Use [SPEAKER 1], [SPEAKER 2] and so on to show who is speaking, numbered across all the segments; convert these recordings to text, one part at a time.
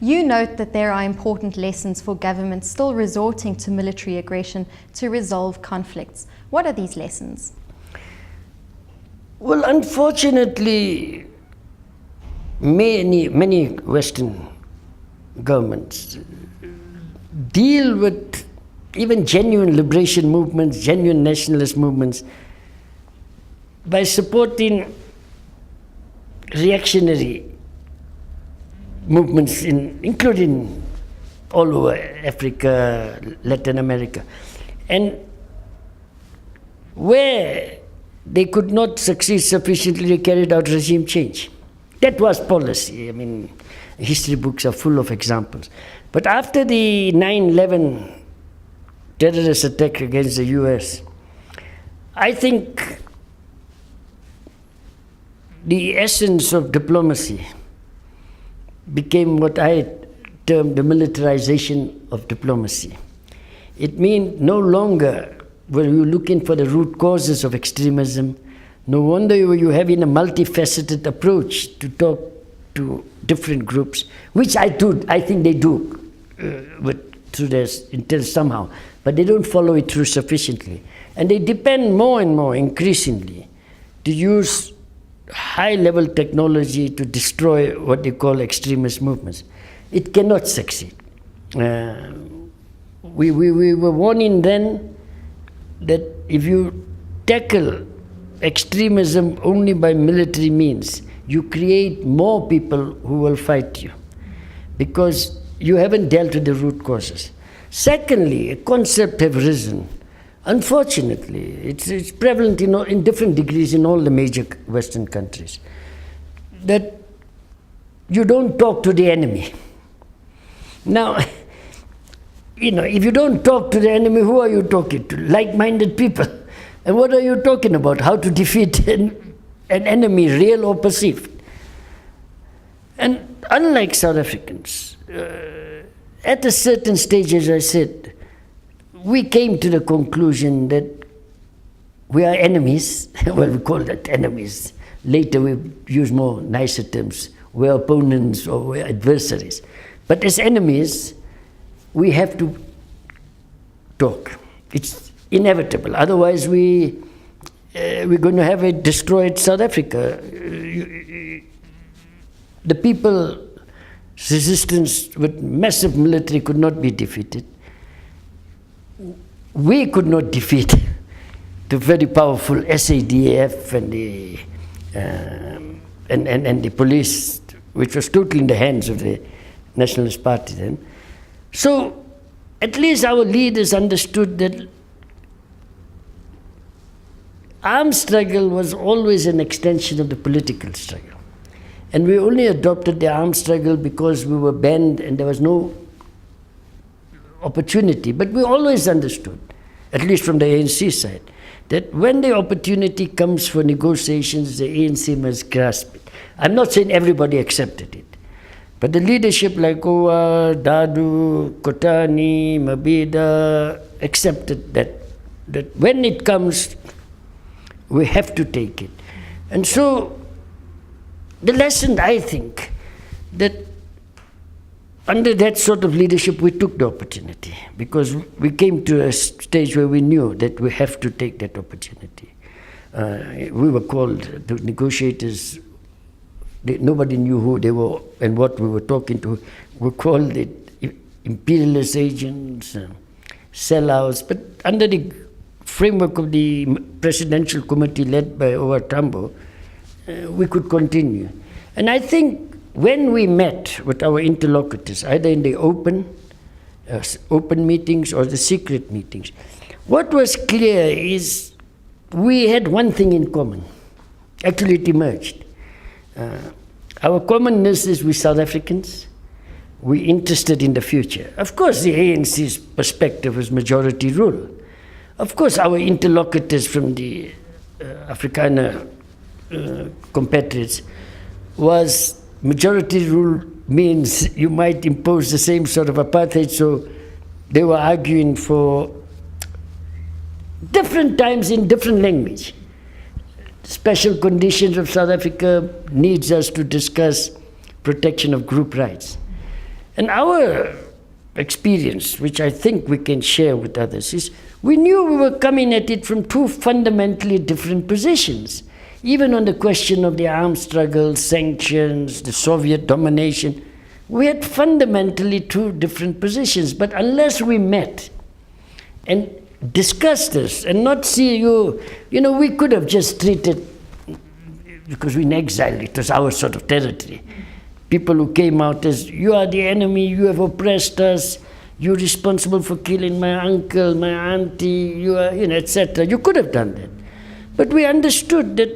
[SPEAKER 1] You note that there are important lessons for governments still resorting to military aggression to resolve conflicts. What are these lessons?
[SPEAKER 2] Well, unfortunately, many Western governments deal with even genuine liberation movements, genuine nationalist movements, by supporting reactionary movements, including all over Africa, Latin America. And where they could not succeed sufficiently, they carried out regime change. That was policy. I mean, history books are full of examples. But after the 9/11 terrorist attack against the US, I think the essence of diplomacy became what I termed the militarization of diplomacy. It means no longer were you looking for the root causes of extremism. No wonder you were having a multifaceted approach to talk to different groups, which I think they do through their intel somehow, but they don't follow it through sufficiently. And they depend more and more increasingly to use high-level technology to destroy what they call extremist movements. It cannot succeed. We were warning then that if you tackle extremism only by military means, you create more people who will fight you because you haven't dealt with the root causes. Secondly, a concept has risen. Unfortunately, it's prevalent in different degrees in all the major Western countries, that you don't talk to the enemy. Now, if you don't talk to the enemy, who are you talking to? Like-minded people. And what are you talking about? How to defeat an enemy, real or perceived? And unlike South Africans, at a certain stage, as I said, we came to the conclusion that we are enemies. Well, we call that enemies. Later we use more nicer terms. We're opponents or we're adversaries. But as enemies, we have to talk. It's inevitable. Otherwise, we're going to have a destroyed South Africa. The people's resistance with massive military could not be defeated. We could not defeat the very powerful SADF and the police, which was totally in the hands of the Nationalist Party then. So at least our leaders understood that armed struggle was always an extension of the political struggle. And we only adopted the armed struggle because we were banned and there was no opportunity. But we always understood, at least from the ANC side, that when the opportunity comes for negotiations, the ANC must grasp it. I'm not saying everybody accepted it. But the leadership like Owa, Dadu, Kotani, Mabida accepted that when it comes, we have to take it. And so the lesson, I think, that under that sort of leadership, we took the opportunity because we came to a stage where we knew that we have to take that opportunity. We were called, the negotiators, nobody knew who they were and what we were talking to. We called it imperialist agents, sellouts, but under the framework of the presidential committee led by Owa Tambo, we could continue. And I think when we met with our interlocutors, either in the open meetings or the secret meetings, what was clear is we had one thing in common. Actually, it emerged. Our commonness is we South Africans. We're interested in the future. Of course, the ANC's perspective was majority rule. Of course, our interlocutors from the Afrikaner compatriots was majority rule means you might impose the same sort of apartheid, so they were arguing for different times in different language. Special conditions of South Africa needs us to discuss protection of group rights. And our experience, which I think we can share with others, is we knew we were coming at it from two fundamentally different positions. Even on the question of the armed struggle, sanctions, the Soviet domination, we had fundamentally two different positions. But unless we met and discussed this and not see we could have just treated, because we're in exile, it was our sort of territory. People who came out as, you are the enemy, you have oppressed us, you're responsible for killing my uncle, my auntie, you are, etc. You could have done that. But we understood that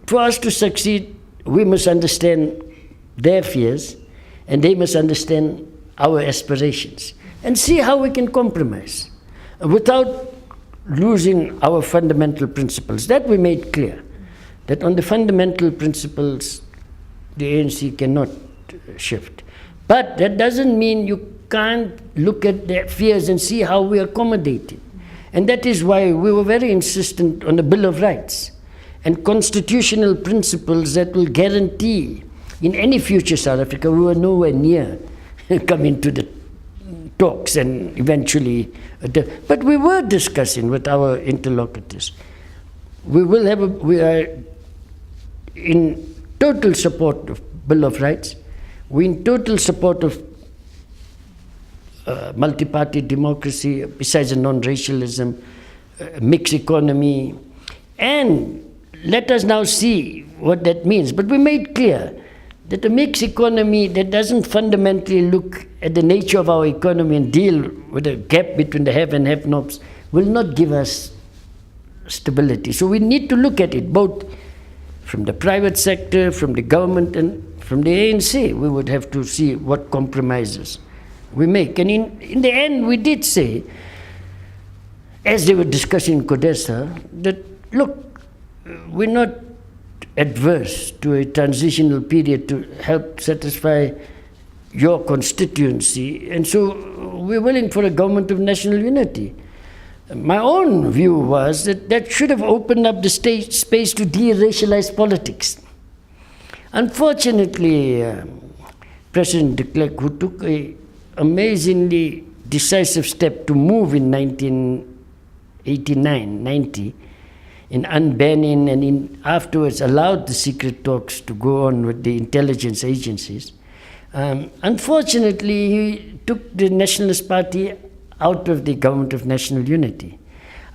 [SPEAKER 2] for us to succeed, we must understand their fears, and they must understand our aspirations, and see how we can compromise without losing our fundamental principles. That we made clear, that on the fundamental principles, the ANC cannot shift. But that doesn't mean you can't look at their fears and see how we accommodate it. And that is why we were very insistent on the Bill of Rights and constitutional principles that will guarantee in any future South Africa. We were nowhere near coming to the talks and eventually, but we were discussing with our interlocutors. We are in total support of Bill of Rights. We're in total support of multi-party democracy, besides the non-racialism, mixed economy, and let us now see what that means. But we made clear that a mixed economy that doesn't fundamentally look at the nature of our economy and deal with the gap between the have and have-nots will not give us stability. So we need to look at it both from the private sector, from the government, and from the ANC. We would have to see what compromises we make. And in the end, we did say, as they were discussing in CODESA, that, look, we're not adverse to a transitional period to help satisfy your constituency, and so we're willing for a government of national unity. My own view was that that should have opened up the space to de-racialize politics. Unfortunately, President de Klerk, who took an amazingly decisive step to move in 1989-90, in unbanning and afterwards allowed the secret talks to go on with the intelligence agencies, unfortunately he took the Nationalist Party out of the Government of National Unity.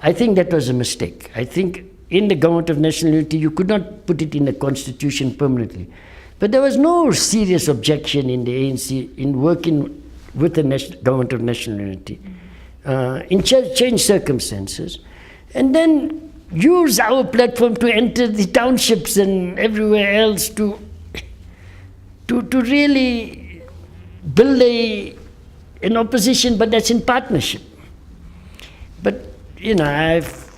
[SPEAKER 2] I think that was a mistake. I think in the Government of National Unity you could not put it in the constitution permanently. But there was no serious objection in the ANC in working with the Government of National Unity in changed circumstances, and then use our platform to enter the townships and everywhere else to really build an opposition, but that's in partnership. But, I've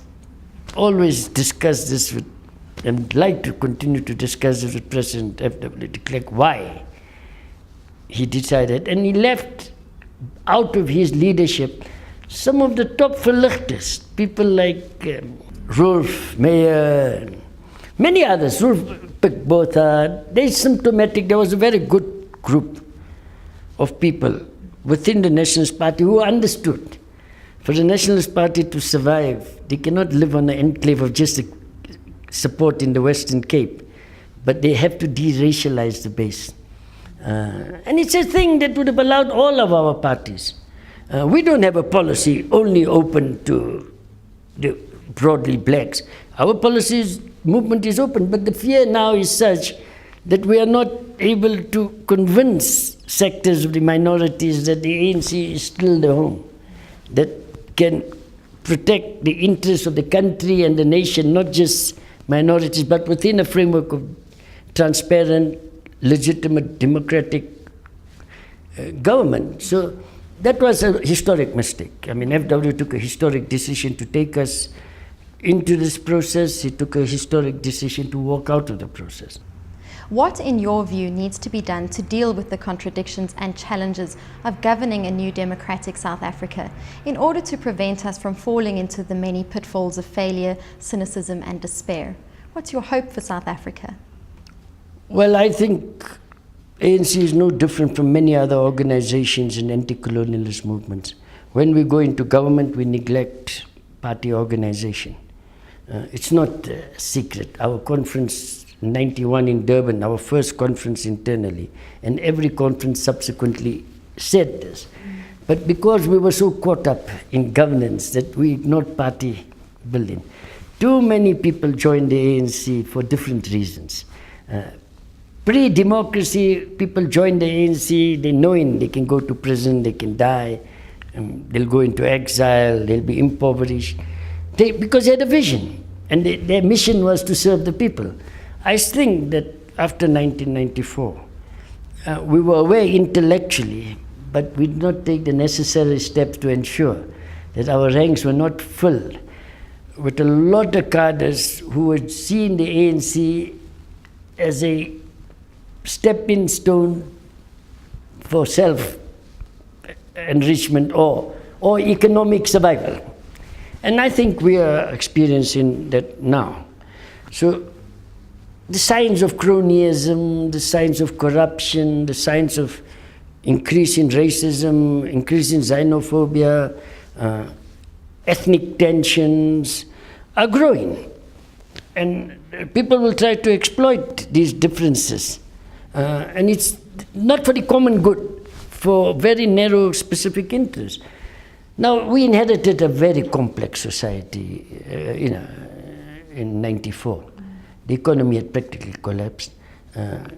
[SPEAKER 2] always discussed this with, and like to continue to discuss this with President F.W. de Klerk, why he decided, and he left out of his leadership some of the top verlichters, people like Rolf Meyer, and many others, Rolf Pickbotha. They're symptomatic. There was a very good group of people within the Nationalist Party who understood for the Nationalist Party to survive, they cannot live on an enclave of just support in the Western Cape, but they have to de-racialize the base. And it's a thing that would have allowed all of our parties. We don't have a policy only open to the broadly blacks. Our movement is open, but the fear now is such that we are not able to convince sectors of the minorities that the ANC is still the home, that can protect the interests of the country and the nation, not just minorities, but within a framework of transparent, legitimate, democratic government. So that was a historic mistake. I mean, FW took a historic decision to take us into this process. He took a historic decision to walk out of the process.
[SPEAKER 1] What, in your view, needs to be done to deal with the contradictions and challenges of governing a new democratic South Africa in order to prevent us from falling into the many pitfalls of failure, cynicism and despair? What's your hope for South Africa?
[SPEAKER 2] Well, I think ANC is no different from many other organizations and anti-colonialist movements. When we go into government, we neglect party organization. It's not a secret. Our conference in 91 in Durban, our first conference internally, and every conference subsequently said this. But because we were so caught up in governance that we ignored party building, too many people joined the ANC for different reasons. Pre-democracy, people joined the ANC, they knowing they can go to prison, they can die, they'll go into exile, they'll be impoverished. Because they had a vision, and their mission was to serve the people. I think that after 1994, we were aware intellectually, but we did not take the necessary steps to ensure that our ranks were not filled with a lot of cadres who had seen the ANC as a stepping stone for self-enrichment or economic survival. And I think we are experiencing that now. So the signs of cronyism, the signs of corruption, the signs of increase in racism, increase in xenophobia, ethnic tensions are growing. And people will try to exploit these differences. And it's not for the common good, for very narrow specific interests. Now, we inherited a very complex society in 94. The economy had practically collapsed. The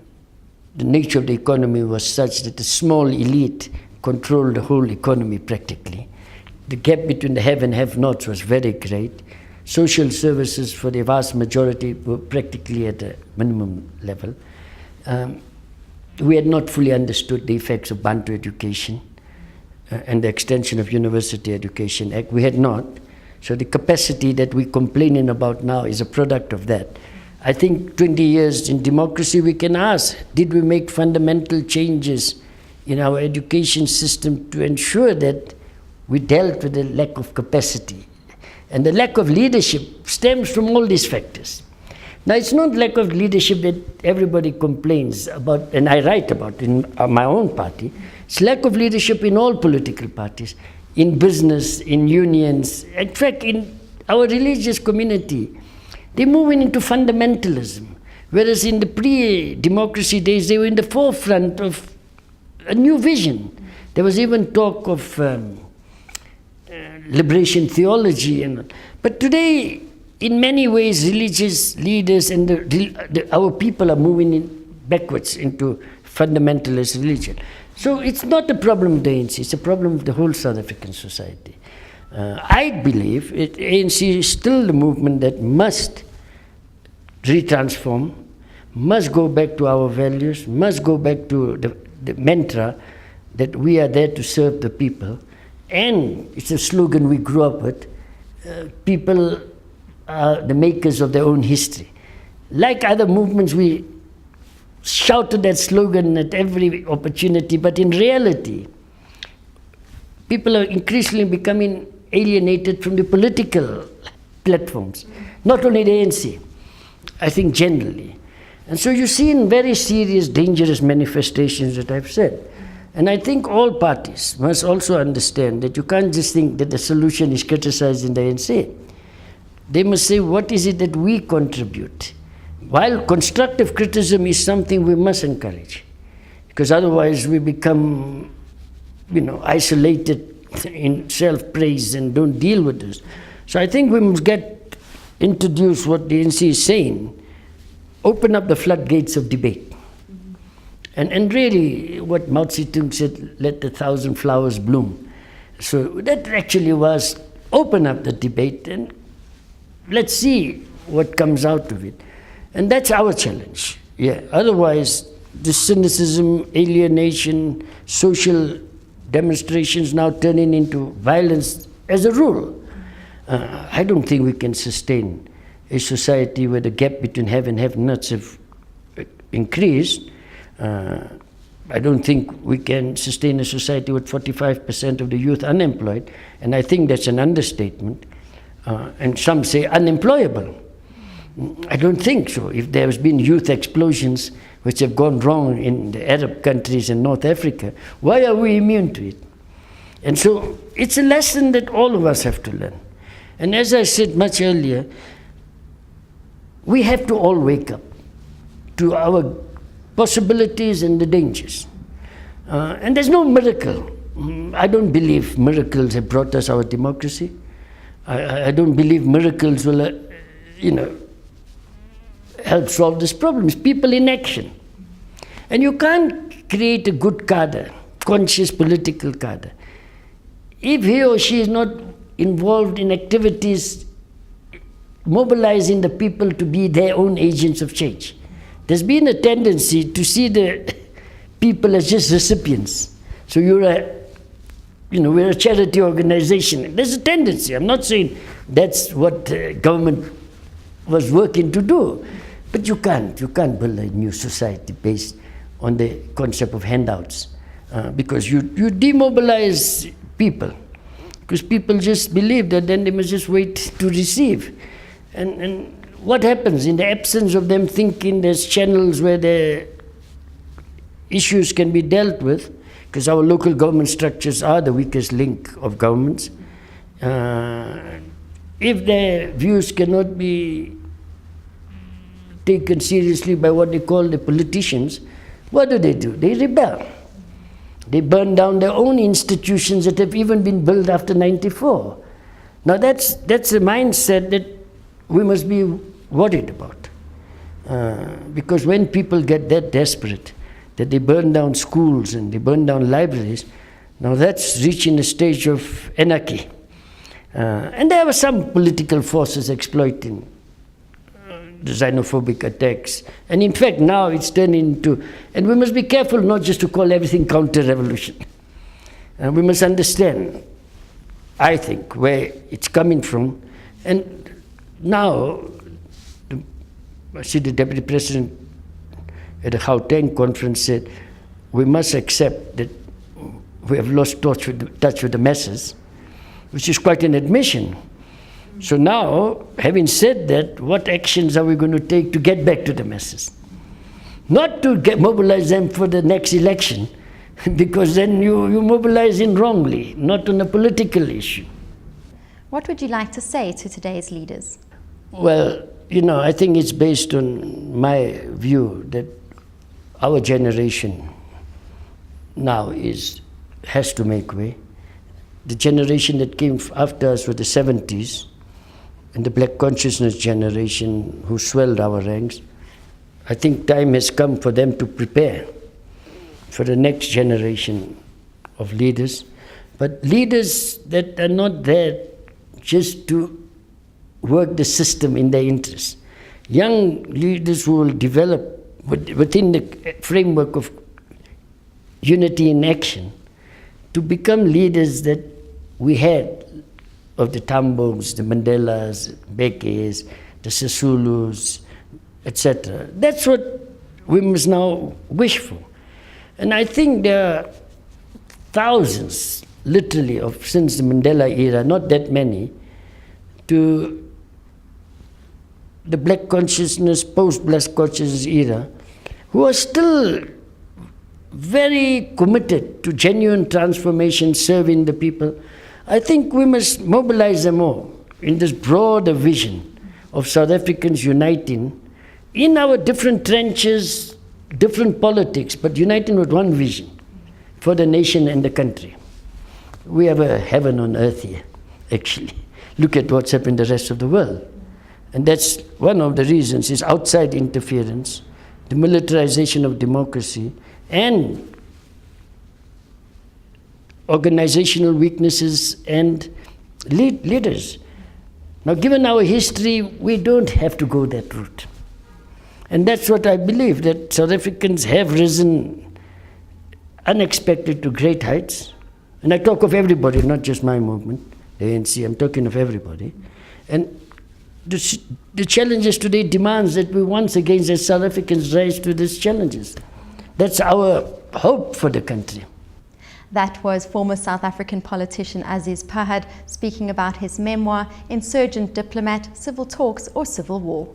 [SPEAKER 2] nature of the economy was such that the small elite controlled the whole economy practically. The gap between the have and have-nots was very great. Social services for the vast majority were practically at a minimum level. We had not fully understood the effects of Bantu education and the extension of University Education Act. We had not. So the capacity that we're complaining about now is a product of that. I think 20 years in democracy, we can ask, did we make fundamental changes in our education system to ensure that we dealt with the lack of capacity? And the lack of leadership stems from all these factors. Now, it's not lack of leadership that everybody complains about, and I write about in my own party. It's lack of leadership in all political parties, in business, in unions, in fact, in our religious community. They're moving into fundamentalism, whereas in the pre-democracy days, they were in the forefront of a new vision. There was even talk of liberation theology. But today, in many ways, religious leaders and our people are moving backwards into fundamentalist religion. So it's not a problem of the ANC, it's a problem of the whole South African society. I believe ANC is still the movement that must retransform, must go back to our values, must go back to the mantra that we are there to serve the people. And it's a slogan we grew up with, people are the makers of their own history. Like other movements, we shouted that slogan at every opportunity, but in reality, people are increasingly becoming alienated from the political platforms. Not only the ANC, I think generally. And so you see in very serious, dangerous manifestations that I've said. And I think all parties must also understand that you can't just think that the solution is criticizing the ANC. They must say, what is it that we contribute? While constructive criticism is something we must encourage, because otherwise we become, isolated in self-praise and don't deal with this. So I think we must introduce what the ANC is saying, open up the floodgates of debate. And really, what Mao Zedong said, let the 1,000 flowers bloom. So that actually was open up the debate and let's see what comes out of it. And that's our challenge. Yeah. Otherwise, the cynicism, alienation, social demonstrations now turning into violence as a rule. I don't think we can sustain a society where the gap between have and have-nots have increased. I don't think we can sustain a society with 45% of the youth unemployed, and I think that's an understatement. And some say unemployable. I don't think so. If there has been youth explosions which have gone wrong in the Arab countries in North Africa, why are we immune to it? And so it's a lesson that all of us have to learn. And as I said much earlier, we have to all wake up to our possibilities and the dangers. And there's no miracle. I don't believe miracles have brought us our democracy. I don't believe miracles will, help solve these problems. People in action. And you can't create a good cadre, conscious political cadre, if he or she is not involved in activities mobilizing the people to be their own agents of change. There's been a tendency to see the people as just recipients. So we're a charity organization. There's a tendency. I'm not saying that's what government was working to do, but you can't build a new society based on the concept of handouts, because you demobilize people, because people just believe that then they must just wait to receive. And what happens in the absence of them thinking there's channels where the issues can be dealt with, because our local government structures are the weakest link of governments. If their views cannot be taken seriously by what they call the politicians, what do? They rebel. They burn down their own institutions that have even been built after '94. Now that's a mindset that we must be worried about. Because when people get that desperate, that they burn down schools and they burn down libraries, now that's reaching a stage of anarchy. And there were some political forces exploiting the xenophobic attacks. And in fact, now it's turning into, and we must be careful not just to call everything counter-revolution. We must understand, I think, where it's coming from. And now, I see the Deputy President at a Gauteng conference said, we must accept that we have lost touch with the masses, which is quite an admission. So now, having said that, what actions are we going to take to get back to the masses? Not to mobilize them for the next election, because then you mobilize in wrongly, not on a political issue.
[SPEAKER 1] What would you like to say to today's leaders?
[SPEAKER 2] Well, I think it's based on my view that our generation now has to make way. The generation that came after us were the 70s, and the black consciousness generation who swelled our ranks. I think time has come for them to prepare for the next generation of leaders, but leaders that are not there just to work the system in their interests. Young leaders who will develop within the framework of unity in action to become leaders that we had of the Tambos, the Mandelas, Bekes, the Sisulus, etc. That's what we must now wish for. And I think there are thousands, literally, since the Mandela era, not that many, to the black consciousness, post-black consciousness era, who are still very committed to genuine transformation, serving the people. I think we must mobilize them all in this broader vision of South Africans uniting in our different trenches, different politics, but uniting with one vision for the nation and the country. We have a heaven on earth here, actually. Look at what's happened in the rest of the world. And that's one of the reasons is outside interference, the militarization of democracy, and organizational weaknesses and leaders. Now, given our history, we don't have to go that route. And that's what I believe, that South Africans have risen unexpected to great heights. And I talk of everybody, not just my movement, the ANC, I'm talking of everybody. And the challenges today demands that we once again, as South Africans, rise to these challenges. That's our hope for the country.
[SPEAKER 1] That was former South African politician Aziz Pahad speaking about his memoir, Insurgent Diplomat, Civil Talks or Civil War.